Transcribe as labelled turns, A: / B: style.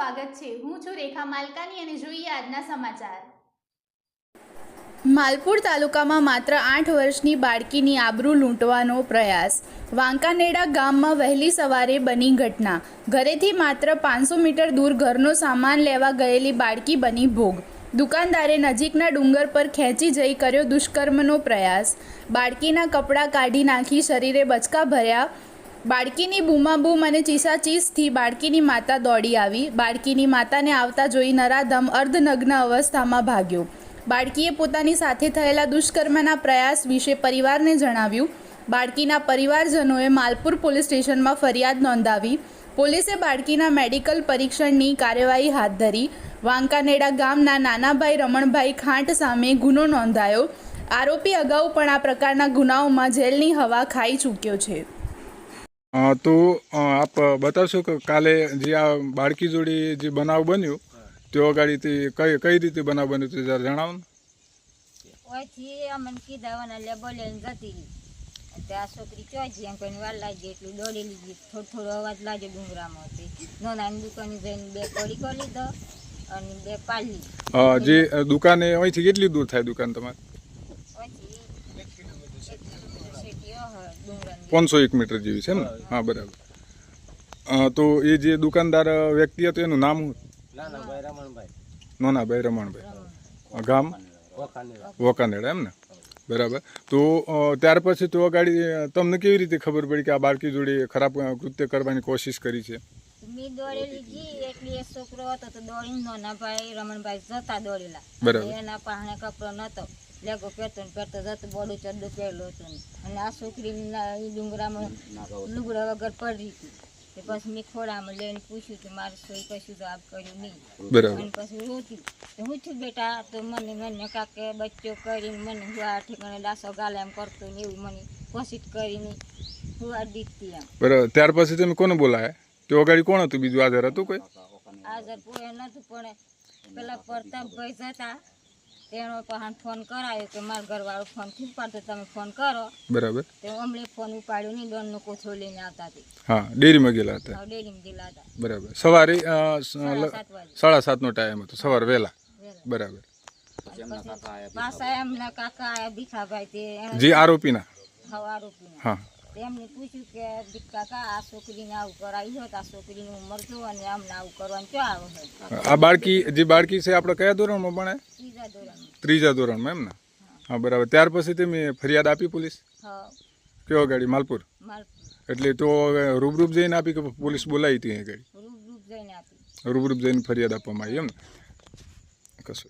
A: સ્વાગત છે। હું છું રેખા માલકાની અને જોઈએ આજના સમાચાર। માલપુર તાલુકામાં માત્ર 8 વર્ષની બાળકીની આબરૂ લૂંટવાનો પ્રયાસ। વાંકાનેડા ગામમાં વહેલી સવારે બની ઘટના। ઘરેથી માત્ર 500 મીટર દૂર ઘરનો સામાન લેવા ગયેલી બાળકી બની ભોગ। દુકાનદારે નજીકના ડુંગર પર ખેંચી જઈ કર્યો દુષ્કર્મનો પ્રયાસ। બાળકીના કપડાં કાઢી નાખી શરીરે બચકા ભર્યા। બાળકીની બૂમાબૂમ અને ચીસાચીસથી બાળકીની માતા દોડી આવી। બાળકીની માતાને આવતા જોઈ નરાધમ અર્ધનગ્ન અવસ્થામાં ભાગ્યો। બાળકીએ પોતાની સાથે થયેલા દુષ્કર્મના પ્રયાસ વિશે પરિવારને જણાવ્યું। બાળકીના પરિવારજનોએ માલપુર પોલીસ સ્ટેશનમાં ફરિયાદ નોંધાવી। પોલીસે બાળકીના મેડિકલ પરીક્ષણની કાર્યવાહી હાથ ધરી। વાંકાનેડા ગામના નાનાભાઈ રમણભાઈ ખાંટ સામે ગુનો નોંધાયો। આરોપી અગાઉ પણ આ પ્રકારના ગુનાઓમાં જેલની હવા ખાઈ ચૂક્યો છે।
B: તો આપ બતાવશો કે કાલે જે આ બાળકી જોડે જે બનાવ બન્યો તે અગાડીથી કઈ રીતે બનાવ બન્યો તે જરા જણાવો ને।
C: ઓયથી અમને કીધા લે બોલીને જતી રહી ત્યાં છોકરી ચોજી એમ કોઈને વાર લાગી એટલું દોડેલી ગઈ। થોડો અવાજ લાગ્યો ડુંગરામાં હતી નાની દુકાને જઈને 2 કોળી કરી લીધો અને 2 પાલી।
B: જે દુકાને અહીંથી કેટલી દૂર થાય દુકાન તમારે? 501 મીટર જેવી છે ને? હા બરાબર। તો એ જે દુકાનદાર વ્યક્તિ હતો એનું નામ નાનાભાઈ રમણભાઈ, ગામ વોકાનેડા એમ ને? બરાબર। તો ત્યાર પછી તો ગાડી તમને કેવી રીતે ખબર પડી કે આ બાળકી જોડે ખરાબ કૃત્ય કરવાની કોશિશ કરી છે?
C: મેં દોડેલી ગઈ એટલે એ છોકરો હતો તો દોડીને નાનાભાઈ રમણભાઈ જતા દોડેલા।
B: બરાબર।
C: એના પાસે કપડો નતો, લેગો પહેરતો ને પહેરતો જતો, બોડું ચડ્ડું પહેરેલું હતું અને આ છોકરીના ડુંગરામાં લુગડા વગર પડી હતી। પછી મેં ખોડામાં લઈને પૂછ્યું કે મારે સોય કશું જવાબ કર્યું નહીં।
B: બરાબર।
C: અને પછી રોતી તો હું છું બેટા તો મને કાકે બચ્ચો કરીને મને હું આ ઠેકાણે ડાસો ગાલે એમ કરતો ને એવું મને કોશિશ કરીને હું આ દીકતી એમ।
B: બરાબર। ત્યાર પછી તમે કોને બોલાયા? તે અગાડી કોણ હતું બીજું? હાજર હતું કોઈ?
C: હાજર કોઈ નતું પણ પેલા પ્રતાપભાઈ જતા તેનો પાસે ફોન કરાયો કે મારા ઘરવાળો ફોન થી ઉપાડતો તમે ફોન કરો।
B: બરાબર।
C: તે અમને ફોન ઉપાડ્યો નહીં, દોડનો કોથળો લઈને આવતા હતી।
B: હા, ડેરીમાં ગયેલા હતા?
C: ડેરીમાં ગયેલા હતા।
B: બરાબર। સવારે 7:30 નો ટાઈમ હતો, સવારે વહેલા? બરાબર।
C: પાછા એમના કાકા આયા ભીખાભાઈ તે
B: જે આરોપીના?
C: આરોપીના।
B: હા।
C: એમને પૂછ્યું કે કાકા આ છોકરીને આવું કરાયું હોય, આ છોકરીની ઉંમર જો અને અમને આવું કરવાનું ક્યાં આવે છે?
B: આ બાળકી છે આપણે કયા ધોરણમાં ભણે?
C: 3જા ધોરણમાં।
B: 3જા ધોરણમાં એમ ને? હા બરાબર। ત્યાર પછી તમે ફરિયાદ આપી પોલીસ?
C: હા।
B: કેવો ગાડી? માલપુર?
C: માલપુર।
B: એટલે તો રૂબરૂપ જઈને આપી કે પોલીસ બોલાવી હતી? એ ગાડી
C: રૂબરૂપ જઈને આપી।
B: રૂબરૂપ જઈને ફરિયાદ આપવામાં આવી એમ ને? કશું